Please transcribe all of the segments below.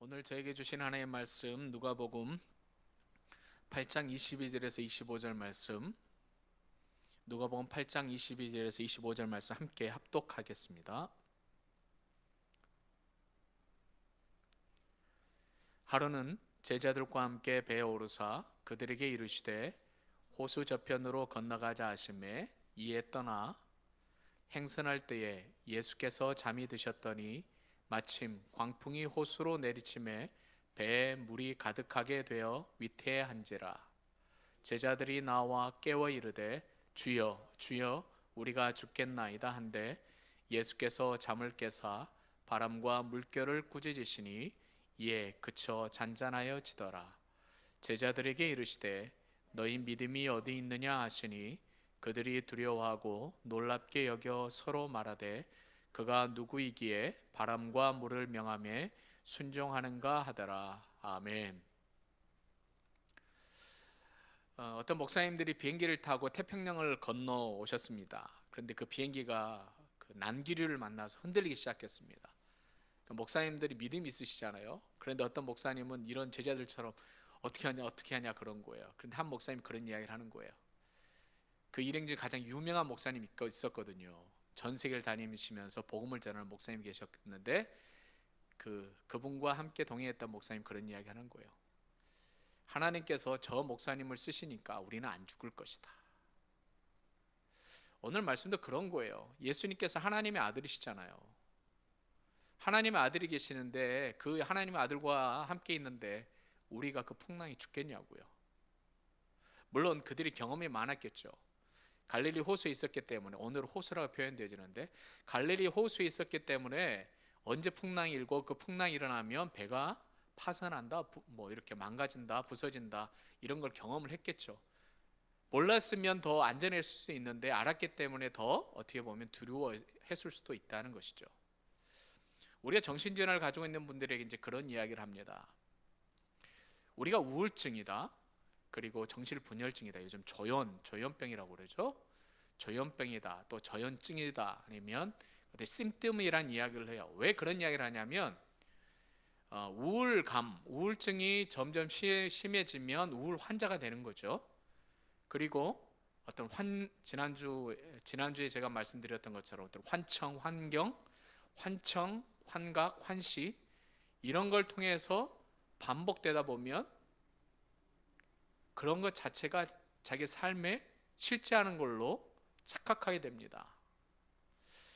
오늘 저에게 주신 하나님의 말씀 누가복음 8장 22절에서 25절 말씀, 누가복음 8장 22절에서 25절 말씀 함께 합독하겠습니다. 하루는 제자들과 함께 배에 오르사 그들에게 이르시되 호수 저편으로 건너가자 하시매 이에 떠나 행선할 때에 예수께서 잠이 드셨더니 마침 광풍이 호수로 내리침에 배에 물이 가득하게 되어 위태한지라. 제자들이 나와 깨워 이르되 주여 주여 우리가 죽겠나이다 한데 예수께서 잠을 깨사 바람과 물결을 꾸짖으시니 이에 그쳐 잔잔하여 지더라. 제자들에게 이르시되 너희 믿음이 어디 있느냐 하시니 그들이 두려워하고 놀랍게 여겨 서로 말하되 그가 누구이기에 바람과 물을 명하며 순종하는가 하더라. 아멘. 어떤 목사님들이 비행기를 타고 태평양을 건너 오셨습니다. 그런데 그 비행기가 그 난기류를 만나서 흔들리기 시작했습니다. 그 목사님들이 믿음이 있으시잖아요. 그런데 어떤 목사님은 이런 제자들처럼 어떻게 하냐 그런 거예요. 그런데 한 목사님이 그런 이야기를 하는 거예요. 그 일행 중 가장 유명한 목사님이 있었거든요. 전 세계를 다니시면서 복음을 전하는 목사님이 계셨는데 그분과 함께 동행했던 목사님 그런 이야기 하는 거예요. 하나님께서 저 목사님을 쓰시니까 우리는 안 죽을 것이다. 오늘 말씀도 그런 거예요. 예수님께서 하나님의 아들이시잖아요. 하나님의 아들이 계시는데 그 하나님의 아들과 함께 있는데 우리가 그 풍랑이 죽겠냐고요. 물론 그들이 경험이 많았겠죠. 갈릴리 호수에 있었기 때문에, 오늘 호수라고 표현되어지는데 갈릴리 호수에 있었기 때문에 언제 풍랑이 일고 그 풍랑이 일어나면 배가 파산한다, 이렇게 망가진다, 부서진다 이런 걸 경험을 했겠죠. 몰랐으면 더 안전했을 수 있는데 알았기 때문에 더 어떻게 보면 두려워했을 수도 있다는 것이죠. 우리가 정신질환을 가지고 있는 분들에게 이제 그런 이야기를 합니다. 우리가 우울증이다, 그리고 정신분열증이다, 요즘 조현병이라고 그러죠. 조현병이다, 또 저현증이다, 아니면 심뜸이란 이야기를 해요. 왜 그런 이야기를 하냐면 우울증이 점점 심해지면 우울 환자가 되는 거죠. 그리고 어떤 지난주에 제가 말씀드렸던 것처럼 어떤 환청, 환경, 환각, 환시 이런 걸 통해서 반복되다 보면 그런 것 자체가 자기 삶에 실제하는 걸로 착각하게 됩니다.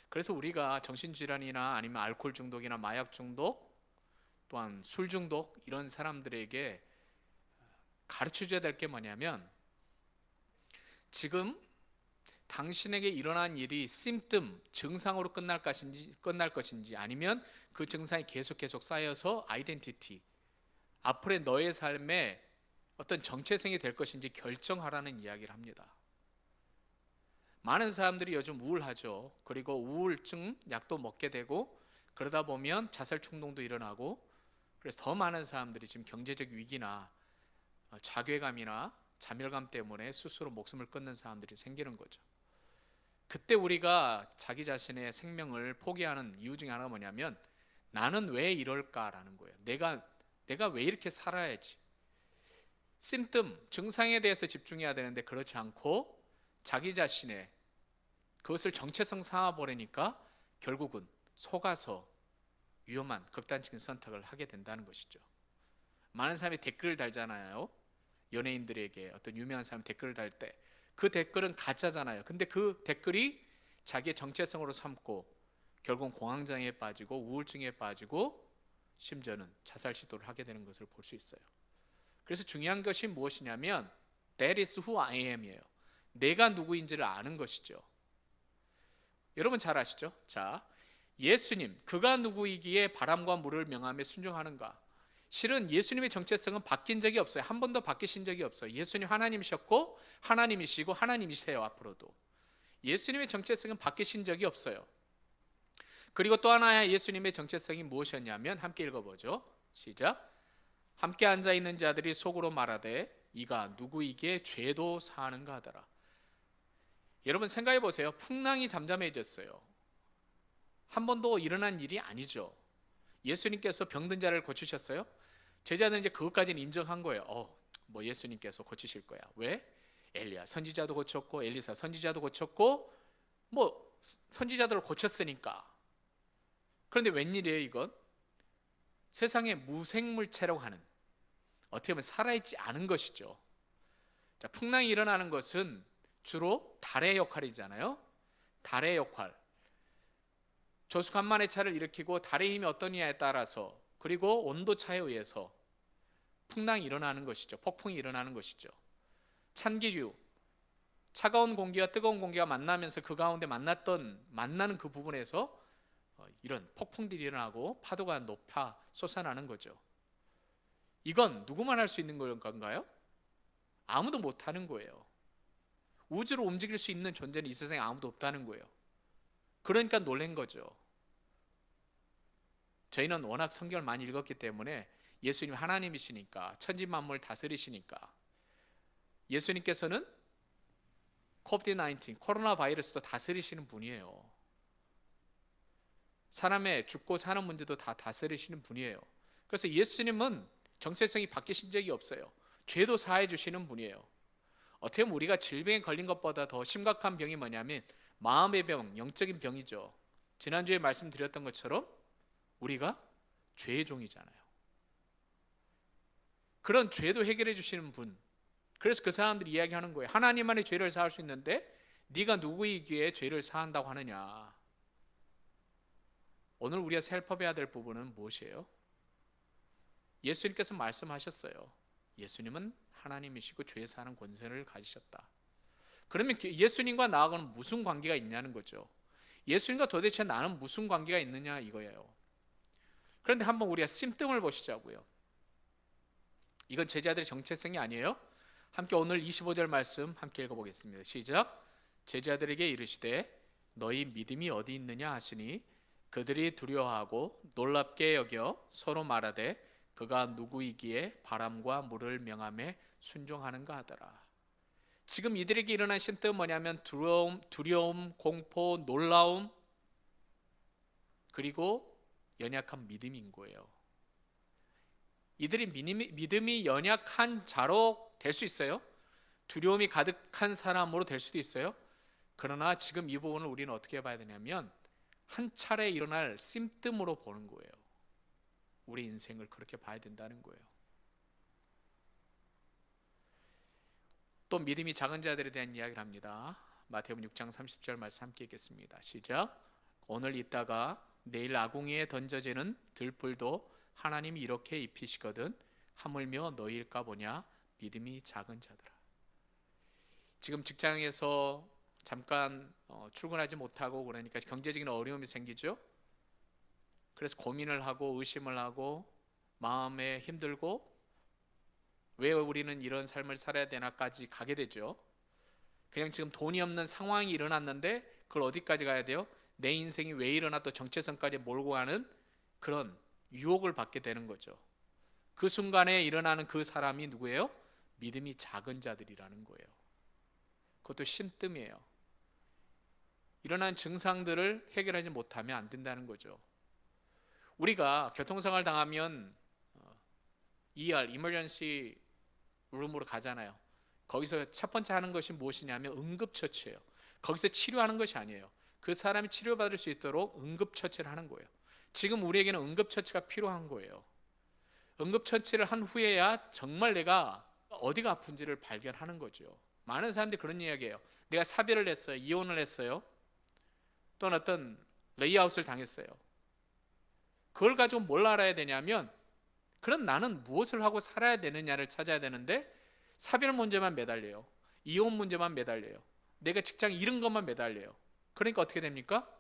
그래서 우리가 정신질환이나 아니면 알코올 중독이나 마약 중독, 또한 술 중독 이런 사람들에게 가르쳐줘야 될 게 뭐냐면, 지금 당신에게 일어난 일이 증상으로 끝날 것인지 아니면 그 증상이 계속 쌓여서 아이덴티티, 앞으로의 너의 삶에 어떤 정체성이 될 것인지 결정하라는 이야기를 합니다. 많은 사람들이 요즘 우울하죠. 그리고 우울증 약도 먹게 되고 그러다 보면 자살 충동도 일어나고, 그래서 더 많은 사람들이 지금 경제적 위기나 자괴감이나 자멸감 때문에 스스로 목숨을 끊는 사람들이 생기는 거죠. 그때 우리가 자기 자신의 생명을 포기하는 이유 중에 하나가 뭐냐면, 나는 왜 이럴까라는 거예요. 내가 왜 이렇게 살아야지. 증상에 대해서 집중해야 되는데 그렇지 않고 자기 자신의 그것을 정체성 삼아버리니까 결국은 속아서 위험한 극단적인 선택을 하게 된다는 것이죠. 많은 사람이 댓글을 달잖아요. 연예인들에게 어떤 유명한 사람 댓글을 달 때 그 댓글은 가짜잖아요. 근데 그 댓글이 자기의 정체성으로 삼고 결국 공황장애에 빠지고 우울증에 빠지고 심지어는 자살 시도를 하게 되는 것을 볼 수 있어요. 그래서 중요한 것이 무엇이냐면 That is who I am 이에요. 내가 누구인지를 아는 것이죠. 여러분 잘 아시죠? 자, 예수님, 그가 누구이기에 바람과 물을 명하며 순종하는가? 실은 예수님의 정체성은 바뀐 적이 없어요. 한 번도 바뀌신 적이 없어요. 예수님 하나님이셨고 하나님이시고 하나님이세요. 앞으로도 예수님의 정체성은 바뀌신 적이 없어요. 그리고 또 하나의 예수님의 정체성이 무엇이었냐면, 함께 읽어보죠. 시작. 함께 앉아있는 자들이 속으로 말하되 이가 누구이기에 죄도 사하는가 하더라. 여러분 생각해 보세요. 풍랑이 잠잠해졌어요. 한 번도 일어난 일이 아니죠. 예수님께서 병든 자를 고치셨어요? 제자들은 이제 그것까지는 인정한 거예요. 뭐 예수님께서 고치실 거야. 왜? 엘리야 선지자도 고쳤고 엘리사 선지자도 고쳤고 뭐 선지자들을 고쳤으니까. 그런데 웬일이에요 이건? 세상에 무생물체라고 하는, 어떻게 보면 살아있지 않은 것이죠. 자, 풍랑이 일어나는 것은 주로 달의 역할이잖아요. 달의 역할. 조수간만의 차를 일으키고 달의 힘이 어떠냐에 따라서, 그리고 온도 차에 의해서 풍랑이 일어나는 것이죠. 폭풍이 일어나는 것이죠. 찬기류, 차가운 공기와 뜨거운 공기가 만나면서 그 가운데 만나는 그 부분에서 이런 폭풍들이 일어나고 파도가 높아 솟아나는 거죠. 이건 누구만 할 수 있는 건가요? 아무도 못하는 거예요. 우주를 움직일 수 있는 존재는 이 세상에 아무도 없다는 거예요. 그러니까 놀란 거죠. 저희는 워낙 성경을 많이 읽었기 때문에 예수님 하나님이시니까, 천지만물 다스리시니까, 예수님께서는 코비드-19 코로나 바이러스도 다스리시는 분이에요. 사람의 죽고 사는 문제도 다 다스리시는 분이에요. 그래서 예수님은 정체성이 바뀌신 적이 없어요. 죄도 사해 주시는 분이에요. 어떻게 보면 우리가 질병에 걸린 것보다 더 심각한 병이 뭐냐면 마음의 병, 영적인 병이죠. 지난주에 말씀드렸던 것처럼 우리가 죄의 종이잖아요. 그런 죄도 해결해 주시는 분. 그래서 그 사람들이 이야기하는 거예요. 하나님만이 죄를 사할 수 있는데 네가 누구이기에 죄를 사한다고 하느냐. 오늘 우리가 살펴봐야 될 부분은 무엇이에요? 예수님께서 말씀하셨어요. 예수님은 하나님이시고 죄 사하는 권세를 가지셨다. 그러면 예수님과 나하고는 무슨 관계가 있냐는 거죠. 예수님과 도대체 나는 무슨 관계가 있느냐 이거예요. 그런데 한번 우리가 심등을 보시자고요. 이건 제자들의 정체성이 아니에요. 함께 오늘 25절 말씀 함께 읽어보겠습니다. 시작. 제자들에게 이르시되 너희 믿음이 어디 있느냐 하시니 그들이 두려워하고 놀랍게 여겨 서로 말하되 그가 누구이기에 바람과 물을 명함에 순종하는가 하더라. 지금 이들에게 일어난 심정은 뭐냐면 두려움, 공포, 놀라움, 그리고 연약한 믿음인 거예요. 이들이 믿음이 연약한 자로 될 수 있어요. 두려움이 가득한 사람으로 될 수도 있어요. 그러나 지금 이 부분을 우리는 어떻게 봐야 되냐면 한 차례 일어날 심뜸으로 보는 거예요. 우리 인생을 그렇게 봐야 된다는 거예요. 또 믿음이 작은 자들에 대한 이야기를 합니다. 마태복음 6장 30절 말씀 함께 읽겠습니다. 시작. 오늘 있다가 내일 아궁이에 던져지는 들불도 하나님이 이렇게 입히시거든 하물며 너희일까 보냐 믿음이 작은 자들아. 지금 직장에서 잠깐 출근하지 못하고 그러니까 경제적인 어려움이 생기죠. 그래서 고민을 하고 의심을 하고 마음에 힘들고 왜 우리는 이런 삶을 살아야 되나까지 가게 되죠. 그냥 지금 돈이 없는 상황이 일어났는데 그걸 어디까지 가야 돼요? 내 인생이 왜 이러나 또 정체성까지 몰고 가는 그런 유혹을 받게 되는 거죠. 그 순간에 일어나는 그 사람이 누구예요? 믿음이 작은 자들이라는 거예요. 그것도 심뜸이에요. 일어난 증상들을 해결하지 못하면 안 된다는 거죠. 우리가 교통사고를 당하면 ER, Emergency 룸으로 가잖아요. 거기서 첫 번째 하는 것이 무엇이냐면 응급처치예요. 거기서 치료하는 것이 아니에요. 그 사람이 치료받을 수 있도록 응급처치를 하는 거예요. 지금 우리에게는 응급처치가 필요한 거예요. 응급처치를 한 후에야 정말 내가 어디가 아픈지를 발견하는 거죠. 많은 사람들이 그런 이야기해요. 내가 사별을 했어요. 이혼을 했어요. 또는 어떤 레이아웃을 당했어요. 그걸 가지고 뭘 알아야 되냐면 그럼 나는 무엇을 하고 살아야 되느냐를 찾아야 되는데 사별 문제만 매달려요. 이혼 문제만 매달려요. 내가 직장 잃은 것만 매달려요. 그러니까 어떻게 됩니까?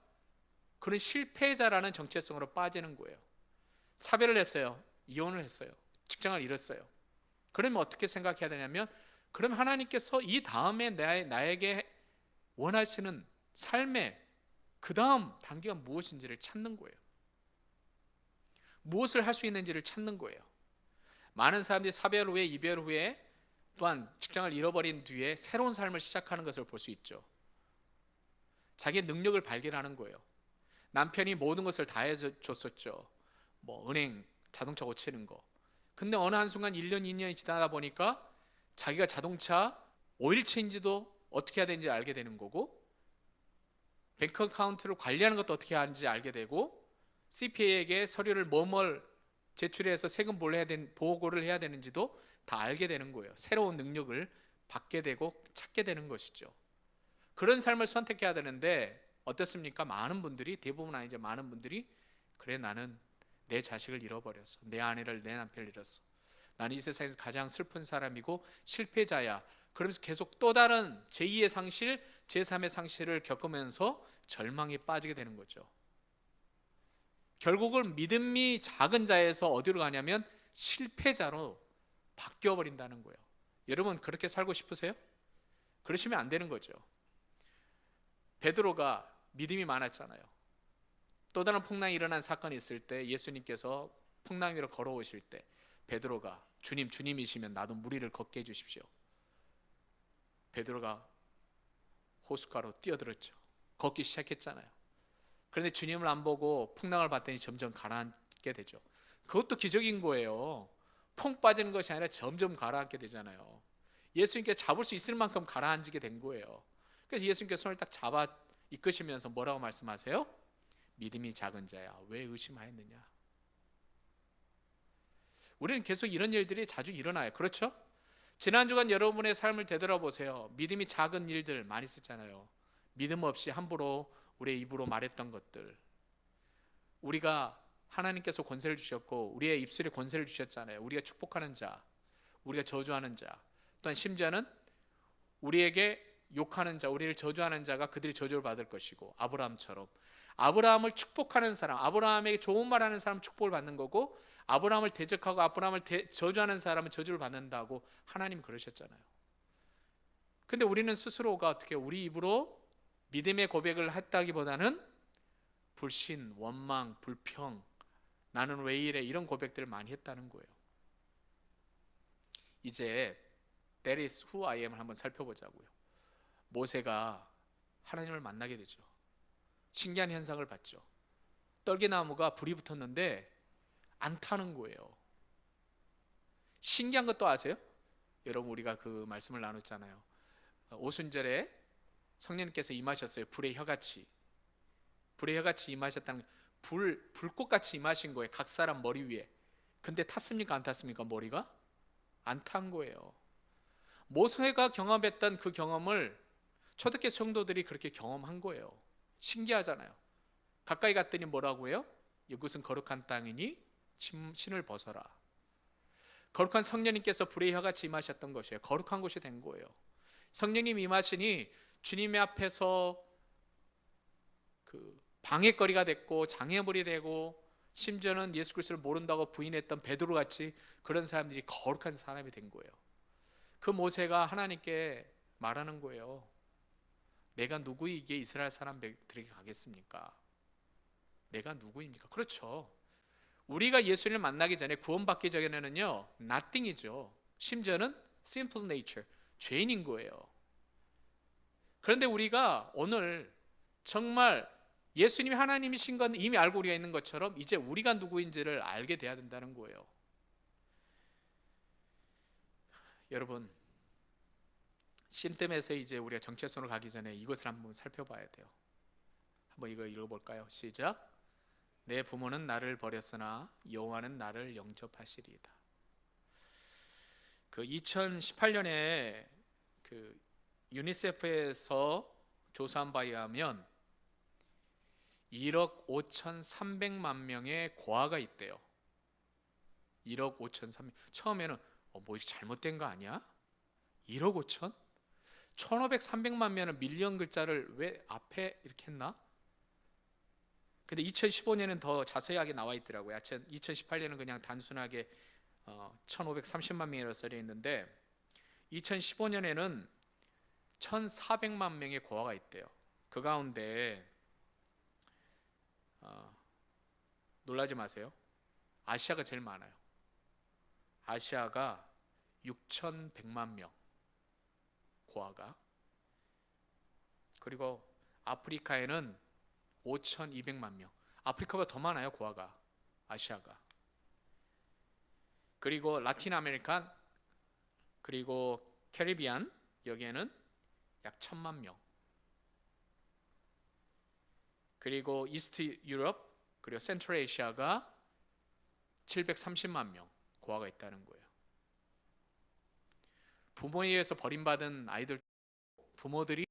그런 실패자라는 정체성으로 빠지는 거예요. 사별을 했어요. 이혼을 했어요. 직장을 잃었어요. 그러면 어떻게 생각해야 되냐면 그럼 하나님께서 이 다음에 나에게 원하시는 삶의 그 다음 단계가 무엇인지를 찾는 거예요. 무엇을 할 수 있는지를 찾는 거예요. 많은 사람들이 사별 후에 이별 후에 또한 직장을 잃어버린 뒤에 새로운 삶을 시작하는 것을 볼 수 있죠. 자기의 능력을 발견하는 거예요. 남편이 모든 것을 다 해줬었죠. 뭐 은행 자동차 고치는 거. 근데 어느 한순간 1년, 2년이 지나다 보니까 자기가 자동차 오일 체인지도 어떻게 해야 되는지 알게 되는 거고, 뱅크 어카운트를 관리하는 것도 어떻게 하는지 알게 되고, CPA에게 서류를 뭐뭘 제출해서 세금 보고를 해야 되는지도 다 알게 되는 거예요. 새로운 능력을 받게 되고 찾게 되는 것이죠. 그런 삶을 선택해야 되는데 어떻습니까? 많은 분들이, 대부분 아니죠, 많은 분들이 그래, 나는 내 자식을 잃어버렸어, 내 아내를, 내 남편을 잃었어, 나는 이 세상에서 가장 슬픈 사람이고 실패자야, 그러면서 계속 또 다른 제2의 상실, 제3의 상실을 겪으면서 절망에 빠지게 되는 거죠. 결국은 믿음이 작은 자에서 어디로 가냐면 실패자로 바뀌어 버린다는 거예요. 여러분 그렇게 살고 싶으세요? 그러시면 안 되는 거죠. 베드로가 믿음이 많았잖아요. 또 다른 풍랑이 일어난 사건이 있을 때 예수님께서 풍랑 위로 걸어오실 때 베드로가 주님, 주님이시면 나도 물 위를 걷게 해주십시오. 베드로가 호숫가로 뛰어들었죠. 걷기 시작했잖아요. 그런데 주님을 안 보고 풍랑을 봤더니 점점 가라앉게 되죠. 그것도 기적인 거예요. 퐁 빠지는 것이 아니라 점점 가라앉게 되잖아요. 예수님께 잡을 수 있을 만큼 가라앉게 된 거예요. 그래서 예수님께서 손을 딱 잡아 이끄시면서 뭐라고 말씀하세요? 믿음이 작은 자야, 왜 의심하였느냐. 우리는 계속 이런 일들이 자주 일어나요. 그렇죠? 지난 주간 여러분의 삶을 되돌아보세요. 믿음이 작은 일들 많이 있었잖아요. 믿음 없이 함부로 우리의 입으로 말했던 것들, 우리가 하나님께서 권세를 주셨고 우리의 입술에 권세를 주셨잖아요. 우리가 축복하는 자, 우리가 저주하는 자, 또한 심지어는 우리에게 욕하는 자, 우리를 저주하는 자가 그들이 저주를 받을 것이고, 아브라함처럼 아브라함을 축복하는 사람, 아브라함에게 좋은 말하는 사람은 축복을 받는 거고, 아브라함을 대적하고 아브라함을 저주하는 사람은 저주를 받는다고 하나님 그러셨잖아요. 근데 우리는 스스로가 어떻게 우리 입으로 믿음의 고백을 했다기보다는 불신, 원망, 불평, 나는 왜 이래, 이런 고백들을 많이 했다는 거예요. 이제 That is who I am을 한번 살펴보자고요. 모세가 하나님을 만나게 되죠. 신기한 현상을 봤죠. 떨기나무가 불이 붙었는데 안 타는 거예요. 신기한 것도 아세요? 여러분 우리가 그 말씀을 나눴잖아요. 오순절에 성령님께서 임하셨어요. 불의 혀같이 임하셨다는, 불꽃같이 임하신 거예요. 각 사람 머리 위에. 근데 탔습니까? 안 탔습니까? 머리가 안 탄 거예요. 모세가 경험했던 그 경험을 초대교회 성도들이 그렇게 경험한 거예요. 신기하잖아요. 가까이 갔더니 뭐라고 해요? 이곳은 거룩한 땅이니 신을 벗어라. 거룩한 성령님께서 불의 혀같이 임하셨던 것이에요. 거룩한 곳이 된 거예요. 성령님 임하시니 주님의 앞에서 그 방해거리가 됐고 장애물이 되고, 심지어는 예수 그리스도를 모른다고 부인했던 베드로 같이 그런 사람들이 거룩한 사람이 된 거예요. 그 모세가 하나님께 말하는 거예요. 내가 누구이기에 이스라엘 사람들에게 가겠습니까? 내가 누구입니까? 그렇죠. 우리가 예수님을 만나기 전에, 구원받기 전에는요, nothing이죠. 심지어는 simple nature, 죄인인 거예요. 그런데 우리가 오늘 정말 예수님이 하나님이신 건 이미 알고 우리가 있는 것처럼 이제 우리가 누구인지를 알게 돼야 된다는 거예요. 여러분, 심뜸에서 이제 우리가 정체성으로 가기 전에 이것을 한번 살펴봐야 돼요. 한번 이거 읽어볼까요? 시작. 내 부모는 나를 버렸으나 여호와는 나를 영접하시리이다. 그 2018년에 그 유니세프에서 조사한 바에 의하면 1억 5,300만 명의 고아가 있대요. 1억 5,300. 처음에는 뭐 잘못된 거 아니야? 1억 5천? 1,500, 300만 명은 밀리언 글자를 왜 앞에 이렇게 했나? 근데 2015년은 더 자세하게 나와 있더라고요. 2018년은 그냥 단순하게 1,530만 명이라고 써져 있는데 2015년에는 1,400만 명의 고아가 있대요. 그 가운데 놀라지 마세요. 아시아가 제일 많아요. 아시아가 6,100만 명 고아가, 그리고 아프리카에는 5,200만 명. 아프리카가 더 많아요, 고아가. 아시아가. 그리고 라틴 아메리카 그리고 캐리비안 여기에는 약 1,000만 명. 그리고 이스트 유럽 그리고 센트럴 아시아가 730만 명 고아가 있다는 거예요. 부모에 의해서 버림받은 아이들, 부모들이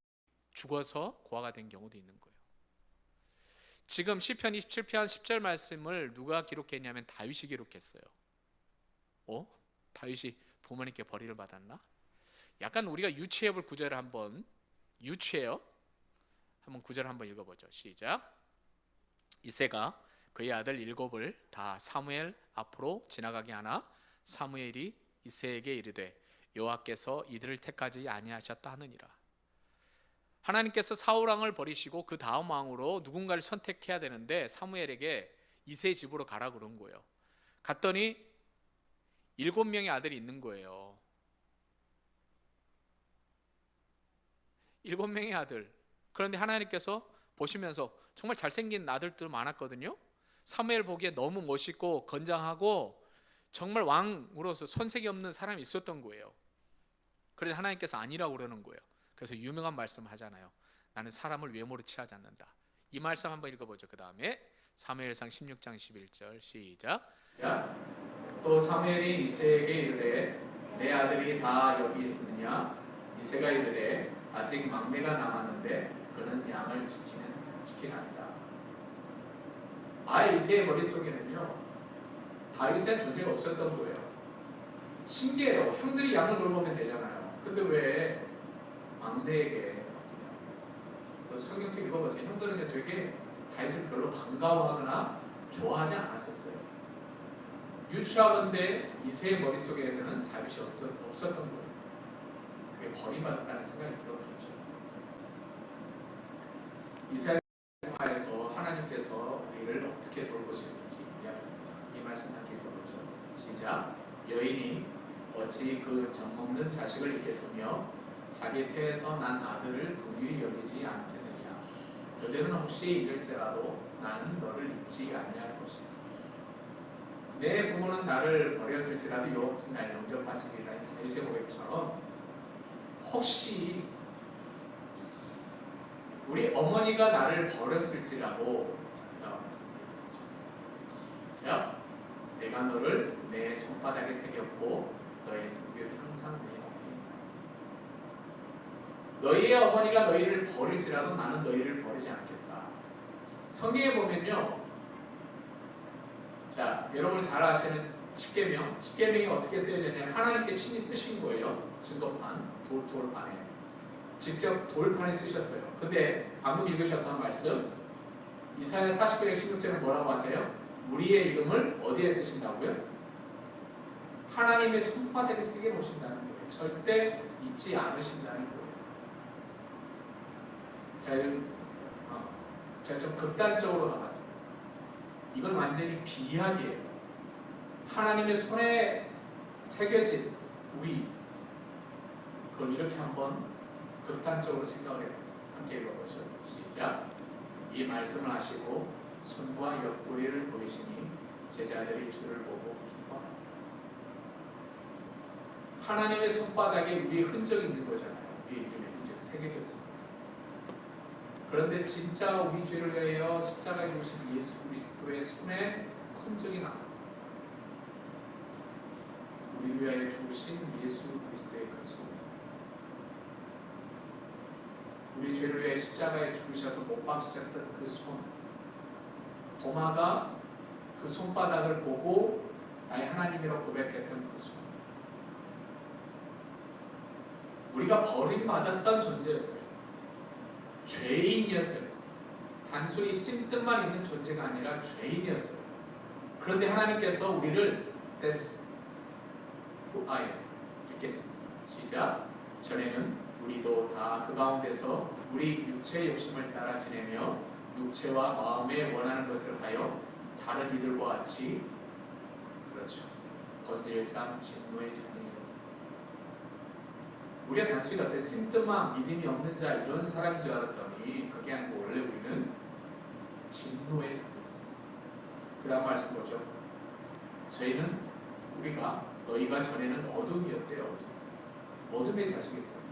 죽어서 고아가 된 경우도 있는 거예요. 지금 시편 27편 10절 말씀을 누가 기록했냐면 다윗이 기록했어요. 다윗이 부모님께 버림을 받았나? 약간 우리가 유치해 볼 구절을 한번 구절 한번 읽어보죠. 시작. 이새가 그의 아들 7을 다 사무엘 앞으로 지나가게 하나 사무엘이 이새에게 이르되 여호와께서 이들을 택하지 아니하셨다 하느니라. 하나님께서 사울 왕을 버리시고 그 다음 왕으로 누군가를 선택해야 되는데 사무엘에게 이새 집으로 가라 그런 거예요. 갔더니 7명의 아들이 있는 거예요. 7명의 아들. 그런데 하나님께서 보시면서 정말 잘생긴 아들들 많았거든요. 사무엘 보기에 너무 멋있고 건장하고 정말 왕으로서 손색이 없는 사람이 있었던 거예요. 그래서 하나님께서 아니라고 그러는 거예요. 그래서 유명한 말씀 하잖아요. 나는 사람을 외모로 취하지 않는다. 이 말씀 한번 읽어보죠. 그 다음에 사무엘상 16장 11절 시작. 또 사무엘이 이새에게 이르되 내 아들이 다 여기 있느냐? 이새가 이르되 아직 막내가 남았는데 그는 양을 지키나이다. 이새의 머릿속에는요 다윗의 존재가 없었던 거예요. 신기해요. 형들이 양을 돌보면 되잖아요. 근데 왜 막내에게 성경도 읽어보세요. 형들은 되게 다윗을 별로 반가워하거나 좋아하지 않았었어요. 유추하건대 이새의 머릿속에는 다윗이 없었던 거예요. 그게 버림받았다는 생각이 들었겠죠. 이사야서 통하여서 하나님께서 우리를 어떻게 돌보시는지 이야기합니다. 이 말씀 함께 읽어보죠. 시작. 여인이 어찌 그 젖먹는 자식을 잊겠으며 자기 태에서 난 아들을 긍휼히 여기지 않겠느냐. 그들은 혹시 잊을지라도 나는 너를 잊지 아니할 것이다. 내 부모는 나를 버렸을지라도 여호와께서 날 영접하시리라. 다윗의 고백처럼 혹시 우리 어머니가 나를 버렸을지라도 시작. 내가 너를 내 손바닥에 새겼고 너의 성벽이 항상 내 옆에 있다. 너희의 어머니가 너희를 버릴지라도 나는 너희를 버리지 않겠다. 성경에 보면요, 자 여러분 잘 아시는 십계명이 어떻게 쓰여졌냐면 하나님께 친히 쓰신 거예요. 증거판, 돌판에 직접 돌판에 쓰셨어요. 근데 방금 읽으셨던 말씀 이사야 40장 16절에 뭐라고 하세요? 우리의 이름을 어디에 쓰신다고요? 하나님의 손바닥에 새겨 놓으신다는 거예요. 절대 잊지 않으신다는 거예요. 제가 좀 극단적으로 가봤습니다. 이건 완전히 비약이에요. 하나님의 손에 새겨진 우리, 그걸 이렇게 한번 극단적으로 생각을 해봤습니다. 함께 읽어보죠. 시작. 이 말씀을 하시고 손과 옆구리를 보이시니 제자들이 주를 보고 기뻐합니다. 하나님의 손바닥에 우리의 흔적이 있는 거잖아요. 우리의 이름의 흔적이 새겨졌습니다. 그런데 진짜 우리 죄를 위하여 십자가에 죽으신 예수 그리스도의 손에 흔적이 남았습니다. 우리 위하여 죽으신 예수 그리스도의 그 손, 우리 죄를 위해 십자가에 죽으셔서 못 박히셨던 그 손, 도마가 그 손바닥을 보고 나의 하나님이라고 고백했던 그 손, 우리가 버림받았던 존재였어요. 죄인이었어요. 단순히 심뜻만 있는 존재가 아니라 죄인이었어요. 그런데 하나님께서 우리를 That's who I am 읽겠습니다. 시작. 전에는 우리도 다 그 가운데서 우리 육체의 욕심을 따라 지내며 육체와 마음에 원하는 것을 하여 다른 이들과 같이, 그렇죠, 본질상 진노의 자녀예요. 우리가 단순히 어떤 심드만 믿음이 없는 자 이런 사람인 줄 알았더니 그게 아니고 원래 우리는 진노의 자녀였었어요. 그 다음 말씀 보죠. 너희가 전에는 어둠이었대요. 어둠의 자식이었어요.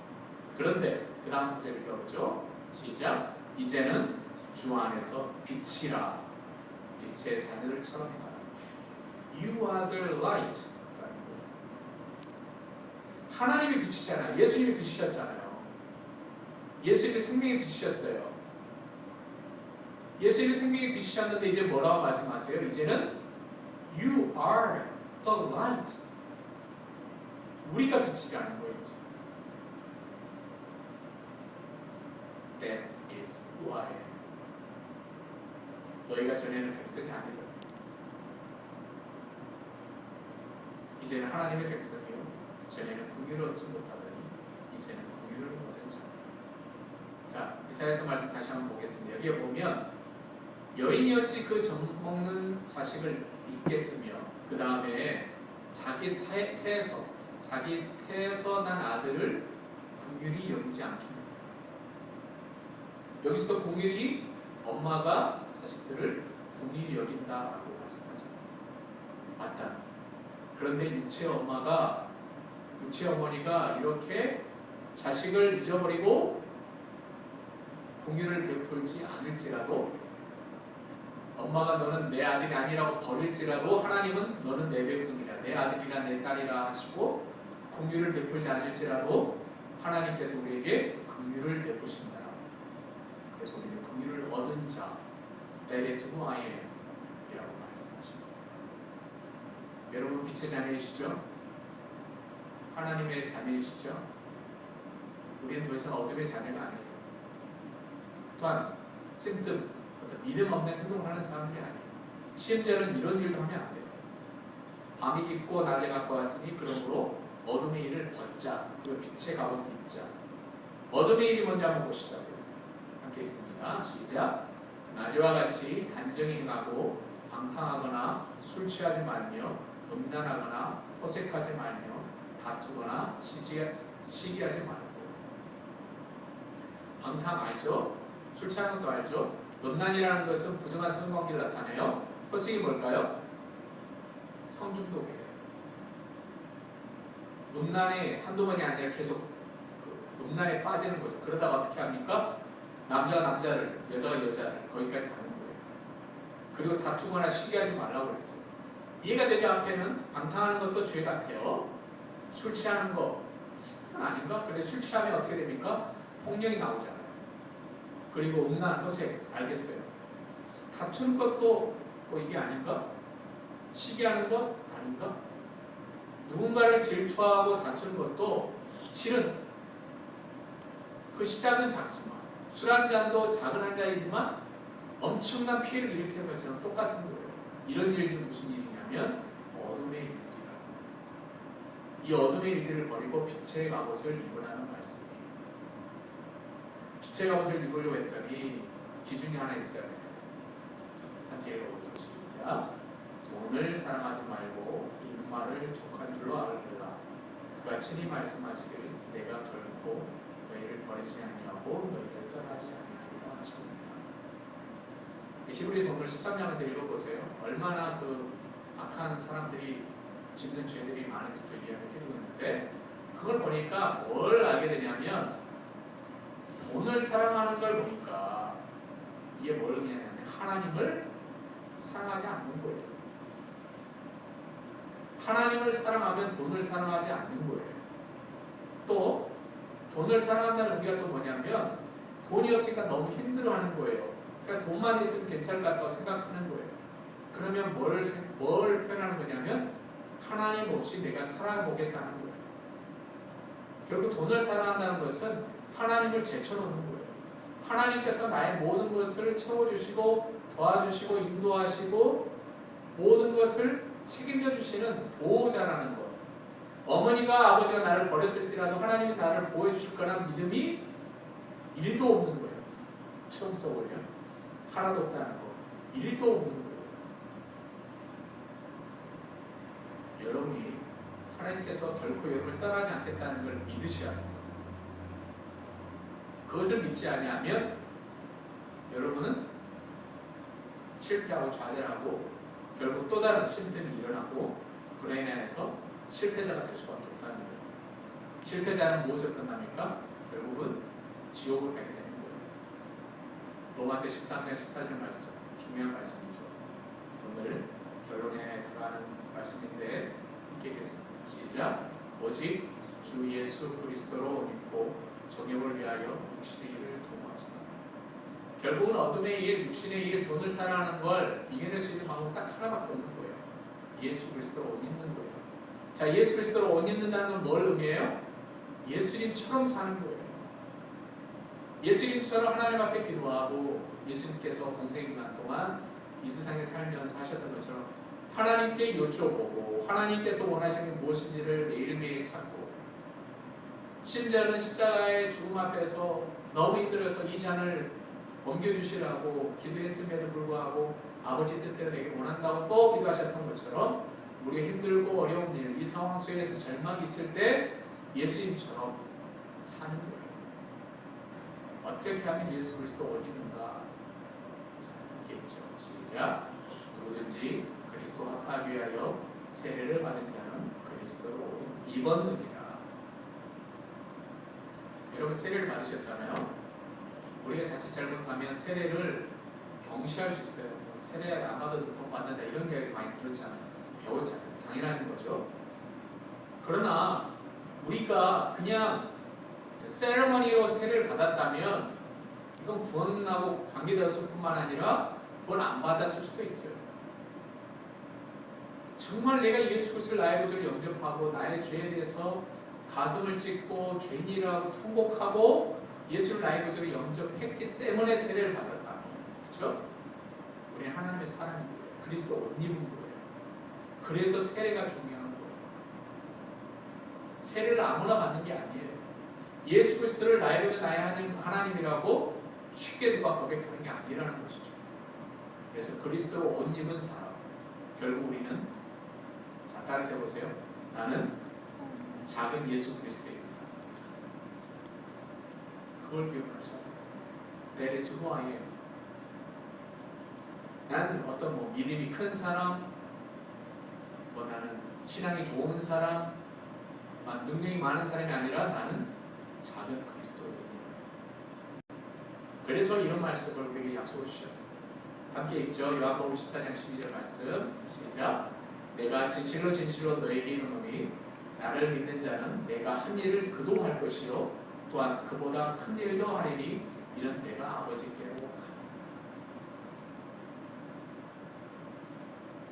그런데 그 다음 구절 읽어보죠. 시작. 이제는 주 안에서 빛이라. 빛의 자녀들처럼 해라. You are the light. 하나님이 빛이잖아요. 예수님이 빛이셨잖아요. 예수님이 생명의 빛이셨어요. 예수님이 생명의 빛이셨는데 이제 뭐라고 말씀하세요? 이제는 You are the light. 우리가 빛이라는 거예요. That is who I am. 너희가 전에는 백성이 아니다. 이제는 하나님의 백성이요. 전에는 긍휼을 얻지 못하더니 이제는 긍휼을 얻은 자니라. 자, 이사야서 말씀 다시 한번 보겠습니다. 여기에 보면 여인이 어찌 그 젖 먹는 자식을 잊겠으며 그 다음에 자기 태에서 난 아들을 긍휼히 여기지 않겠느냐. 여기서 긍휼히 엄마가 자식들을 긍휼히 여긴다라고 말씀하죠. 맞다. 그런데 육체 어머니가 이렇게 자식을 잊어버리고 긍휼을 베풀지 않을지라도, 엄마가 너는 내 아들이 아니라고 버릴지라도 하나님은 너는 내 백성이라, 내 아들이라 내 딸이라 하시고 긍휼을 베풀지 않을지라도 하나님께서 우리에게 긍휼을 베푸신다. 그래서 우리는 긍휼을 얻은 자, That is who I am 이라고 말씀하십니다. 여러분 빛의 자녀이시죠? 하나님의 자녀이시죠? 우리는 더 이상 어둠의 자녀가 아니에요. 또한 어떤 믿음 없는 행동을 하는 사람들이 아니에요. 심지어는 이런 일도 하면 안 돼요. 밤이 깊고 낮에 가까웠으니 그러므로 어둠의 일을 벗자. 그리고 빛의 갑옷을 입자. 어둠의 일이 뭔지 한번 보시죠. 함께 있습니다. 시작. 낮에와 같이 단정히 행하고 방탕하거나 술 취하지 말며 음란하거나 호색하지 말며 다투거나 시기하지 말고. 방탕 알죠? 술 취하는 것도 알죠? 음란이라는 것은 부정한 성관계를 나타내요. 호색이 뭘까요? 성중독이에요. 음란에 한두 번이 아니라 계속 음란에 빠지는 거죠. 그러다가 어떻게 합니까? 남자가 남자를, 여자가 여자를 거기까지 가는 거예요. 그리고 다투거나 시기하지 말라고 그랬어요. 이해가 되지 앞에는 방탕하는 것도 죄 같아요. 술 취하는 거 그건 아닌가? 근데 술 취하면 어떻게 됩니까? 폭력이 나오잖아요. 그리고 음란, 호색 알겠어요. 다투는 것도 이게 아닌가? 시기하는 것 아닌가? 누군가를 질투하고 다투는 것도 실은 그 시작은 작지만, 술 한 잔도 작은 한 잔이지만 엄청난 피해를 일으키는 것처럼 똑같은 거예요. 이런 일들이 무슨 일이냐면 어둠의 일들이라고. 이 어둠의 일들을 버리고 빛의 갑옷을 입으라는 말씀이에요. 빛의 갑옷을 입으려고 했더니 기준이 하나 있어야 돼요. 함께 읽어보죠. 시작. 돈을 사랑하지 말고 인마를 족한 줄로 알으라. 그가 친히 말씀하시길 내가 결코 너희를 버리지 아니하고 너희를 떠나지 아니하리라 하시옵니다. 히브리서 오늘 13장에서 읽어보세요. 얼마나 그 악한 사람들이 짓는 죄들이 많은지 또 이야기를 해주고 있는데, 그걸 보니까 뭘 알게 되냐면 돈을 사랑하는 걸 보니까 이게 뭘 의미하냐면 하나님을 사랑하지 않는 거예요. 하나님을 사랑하면 돈을 사랑하지 않는 거예요. 또 돈을 사랑한다는 의미가 또 뭐냐면 돈이 없으니까 너무 힘들어하는 거예요. 그러니까 돈만 있으면 괜찮을 것 같다고 생각하는 거예요. 그러면 뭘 표현하는 거냐면 하나님 없이 내가 살아보겠다는 거예요. 결국 돈을 사랑한다는 것은 하나님을 제쳐놓는 거예요. 하나님께서 나의 모든 것을 채워주시고 도와주시고 인도하시고 모든 것을 책임져 주시는 보호자라는 것. 어머니가 아버지가 나를 버렸을지라도 하나님이 나를 보호해 주실 거라는 믿음이 1도 없는 거예요. 처음 써보면 하나도 없다는 거. 1도 없는 거예요. 여러분이 하나님께서 결코 여러분을 떠나지 않겠다는 걸 믿으셔야 돼요. 그것을 믿지 아니하면 여러분은 실패하고 좌절하고 결국 또 다른 심틈이 일어나고 그로 인해서 실패자가 될 수밖에 없다는 거예요. 실패자는 무엇을 끝납니까? 결국은 지옥을 가게 되는 거예요. 로마서 13장 14절 말씀, 중요한 말씀이죠. 오늘 결론에 들어가는 말씀인데 함께 읽겠습니다. 시작. 오직 주 예수 그리스도로 믿고 정욕을 위하여 육신의 일을 도모하지 마라. 결국은 어둠의 일, 육신의 일, 돈을 사랑하는 걸 이겨낼 수 있는 방법 딱 하나밖에 없는 거예요. 예수 그리스도로 옷 입는 거예요. 자, 예수 그리스도로 옷 입는다는 건 뭘 의미해요? 예수님처럼 사는 거예요. 예수님처럼 하나님 앞에 기도하고 예수님께서 공생 기간 동안 이 세상에 살면서 하셨던 것처럼 하나님께 여쭤보고 하나님께서 원하시는 무엇인지를 매일매일 찾고 심지어는 십자가의 죽음 앞에서 너무 힘들어서 이 잔을 옮겨주시라고 기도했음에도 불구하고 아버지 뜻대로 되길 원한다고 또 기도하셨던 것처럼 우리가 힘들고 어려운 일, 이 상황 속에서 절망이 있을 때 예수님처럼 사는 거예요. 어떻게 하면 예수 그리스도 옷 입는가? 자, 함께 읽죠. 시작. 누구든지 그리스도 합하기 위하여 세례를 받은 자는 그리스도로 옷 입었느니라. 여러분 세례를 받으셨잖아요. 우리가 자칫 잘못하면 세례를 경시할 수 있어요. 세례 안 받아도 돈 받는다 이런 게 많이 들었잖아요. 배웠잖아요. 당연한 거죠. 그러나 우리가 그냥 세레머니로 세례를 받았다면 이건 구원하고 관계되었을 뿐만 아니라 구원 안 받았을 수도 있어요. 정말 내가 예수 그리스도를 나의 구주로 영접하고 나의 죄에 대해서 가슴을 찢고 죄인이라고 통곡하고 예수를 나의 구주로 영접했기 때문에 세례를 받았다. 그렇죠? 우리는 하나님의 사람인 거예요. 그리스도 옷 입은 거예요. 그래서 세례가 중요한 거예요. 세례를 아무나 받는 게 아니에요. 예수 그리스도를 나의 구주 나의 하나님이라고 쉽게 누가 고백하는 게 아니라는 것이죠. 그래서 그리스도로 옷 입은 사람, 결국 우리는 자 따라서 해보세요. 나는 작은 예수 그리스도입니다. 그걸 기억하셔야 돼요. That is who I am. 나는 어떤 뭐 믿음이 큰 사람, 뭐 나는 신앙이 좋은 사람, 능력이 많은 사람이 아니라 나는 작은 그리스도예요. 그래서 이런 말씀을 우리에게 약속을 주셨습니다. 함께 읽죠. 요한복음 14장 12절 말씀 시작. 내가 진실로 진실로 너에게 이르노니 나를 믿는 자는 내가 한 일을 그도 할 것이요 또한 그보다 큰 일도 하리니 이는 내가 아버지께로 가리라.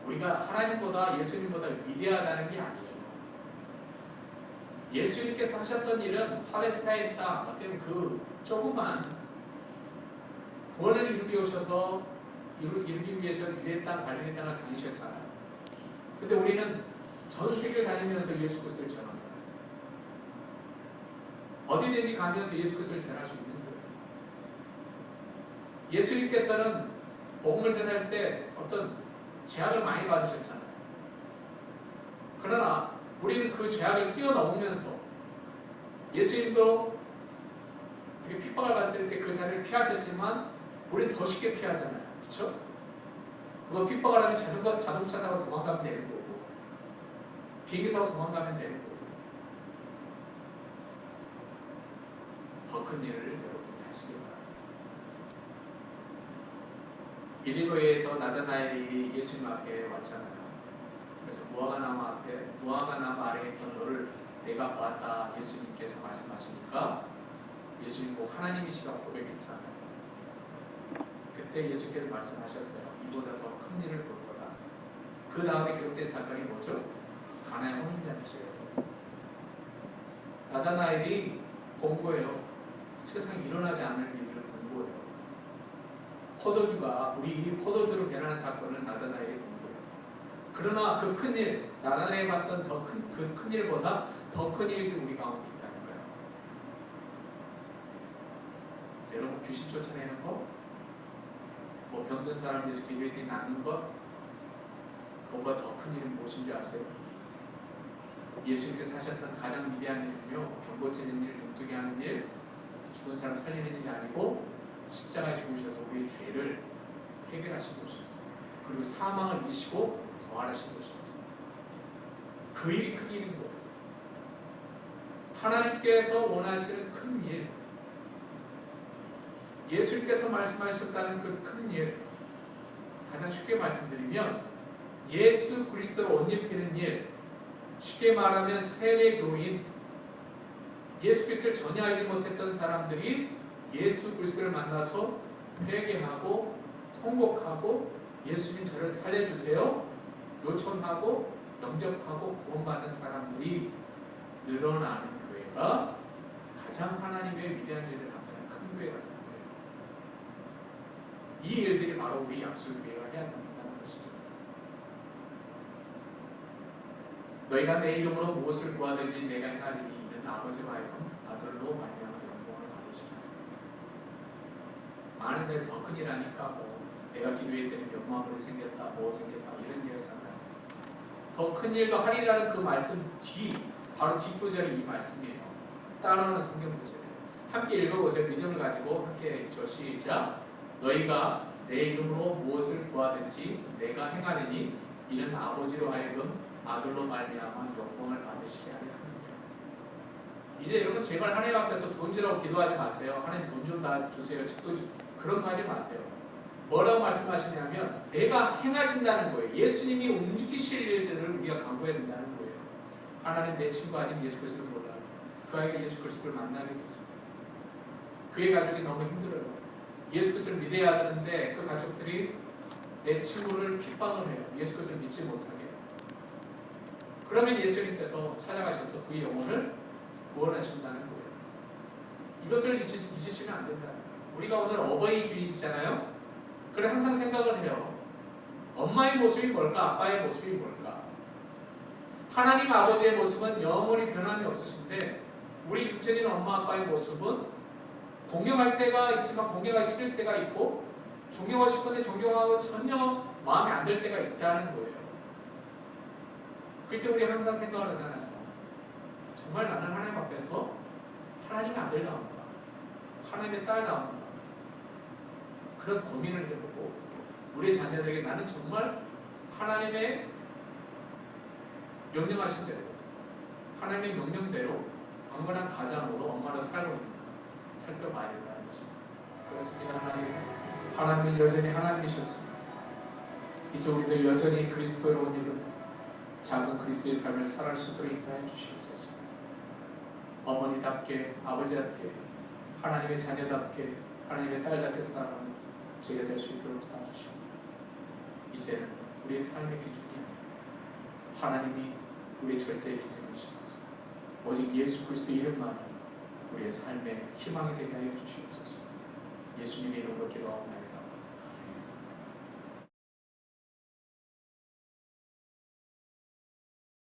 우리가 하나님보다 예수님보다 위대하다는 게 아니에요. 예수님께서 하셨던 일은 팔레스타인 땅, 어떤 그 조그만 구원을 이루기 위해서 유대 땅, 갈릴리 땅을 다니셨잖아요. 근데 우리는 전 세계를 다니면서 예수 그리스도를 전하잖아요. 어디든지 가면서 예수 그리스도를 전할 수 있는 거예요. 예수님께서는 복음을 전할 때 어떤 제약을 많이 받으셨잖아요. 그러나 우리는 그 제약을 뛰어넘으면서 예수님도 핍박을 받았을 때 그 자리를 피하셨지만 우리는 더 쉽게 피하잖아요. 그렇죠? 누가 핍박을 하면 자동차 타고 도망가면 되는 거고 비행기 타고 도망가면 되는 거고 더 큰 일을 여러분이 하시기 바랍니다. 빌립보에서 나다나엘이 예수님 앞에 왔잖아요. 그래서 무화과 나무 아래에 있던 너를 내가 보았다 예수님께서 말씀하시니까 예수님 꼭 하나님이시라고 고백했잖아요. 그때 예수께서 말씀하셨어요. 이보다 더 큰 일을 볼 거다. 그 다음에 기록된 사건이 뭐죠? 가나의 혼인잔치예요. 나다나엘이 본 거예요. 세상에 일어나지 않을 일을 본 거예요. 우리 포도주를 배란한 사건을 나다나엘이 본 거예요. 그러나 그 큰 일, 나다나엘이 봤던 그 큰 일보다 더 큰 일들이 우리 가운데 있다니까요. 여러분 귀신 쫓아내는 거, 뭐 병든 사람 위해서 기도할 때 낫는 것, 그것보다 더 큰 일은 무엇인지 아세요? 예수님께서 하셨던 가장 위대한 일은요, 병 고치는 일, 눈뜨게 하는 일, 죽은 사람 살리는 일이 아니고 십자가에 죽으셔서 우리의 죄를 해결하신 것이었어요. 그 그리고 사망을 이기시고 부활하신 것이었습니다. 그 일이 큰 일인 거예요. 하나님께서 원하시는 큰 일, 예수님께서 말씀하셨다는 그 큰 일, 가장 쉽게 말씀드리면 예수 그리스도를 옷 입히는 일, 쉽게 말하면 세례교인, 예수 그리스도를 전혀 알지 못했던 사람들이 예수 그리스도를 만나서 회개하고 통곡하고 예수님 저를 살려주세요 요청하고 영접하고 구원받은 사람들이 늘어나는 교회가 가장 하나님의 위대한 일을 나타내는 큰 교회라는 거예요. 이 일들이 바로 우리 약속교회가 해야 된다는 것이죠. 너희가 내 이름으로 무엇을 구하든지 내가 행하리니 이는 아버지와 하여금 아들로 말미암아 영광을 받으시리라. 많은 사람이 더 큰 일 하니까 뭐 내가 기도했더니 영광으로 생겼다 뭐 생겼다 이런 얘기잖아요. 더 큰 일도 하리라는 그 말씀 뒤 바로 뒷구절이 이 말씀이에요. 따라오는 성경 구절이에요. 함께 읽어보세요. 믿음을 가지고 함께 시작. 너희가 내 이름으로 무엇을 구하든지 내가 행하리니 이는 아버지로 하여금 아들로 말미암아 영광을 받으시게 하려 함이니라. 이제 여러분 제발 하나님 앞에서 돈 주라고 기도하지 마세요. 하나님 돈 좀 다 주세요. 집도 그런 거 하지 마세요. 뭐라고 말씀하시냐면 내가 행하신다는 거예요. 예수님이 움직이실 일들을 우리가 강구해야 된다는 거예요. 하나님 내 친구 아직 예수 그리스도를 몰라요. 그 아이가 예수 그리스도를 만나게 해주세요. 그의 가족이 너무 힘들어요. 예수 그리스도를 믿어야 되는데 그 가족들이 내 친구를 핍박을 해요. 예수 그리스도를 믿지 못하게 해요. 그러면 예수님께서 찾아가셔서 그 영혼을 구원하신다는 거예요. 이것을 잊으시면 안 된다는 거예요. 우리가 오늘 어버이 주일이잖아요. 그래 항상 생각을 해요. 엄마의 모습이 뭘까? 아빠의 모습이 뭘까? 하나님 아버지의 모습은 영원히 변함이 없으신데 우리 육체적인 엄마 아빠의 모습은 공경할 때가 있지만 공경하기 싫을 때가 있고 존경하고 싶은데 존경하고 전혀 마음에 안 들 때가 있다는 거예요. 그때 우리 항상 생각을 하잖아요. 정말 나는 하나님 앞에서 하나님의 아들다운가 하나님의 딸다운가 그런 고민을 해보고 우리 자녀들에게 나는 정말 하나님의 명령하신 대로 하나님의 명령대로 강건한 가장으로 엄마로 살고 있는가 살펴봐야 된다는 것입니다. 그렇습니다. 하나님은 여전히 하나님이셨습니다. 이제 우리도 여전히 그리스도로 온 이름 작은 그리스도의 삶을 살아갈 수 있도록 인도해 주시옵소서. 어머니답게 아버지답게 하나님의 자녀답게 하나님의 딸답게 살아가는 저희가 될 수 있도록 도와주시고 이제는 우리의 삶의 기준이 아니라 하나님이 우리의 절대의 기준이시면서 오직 예수 그리스도 이름만이 우리의 삶의 희망이 되게 하여 주시옵소서. 예수님의 이름으로 기도하옵나이다.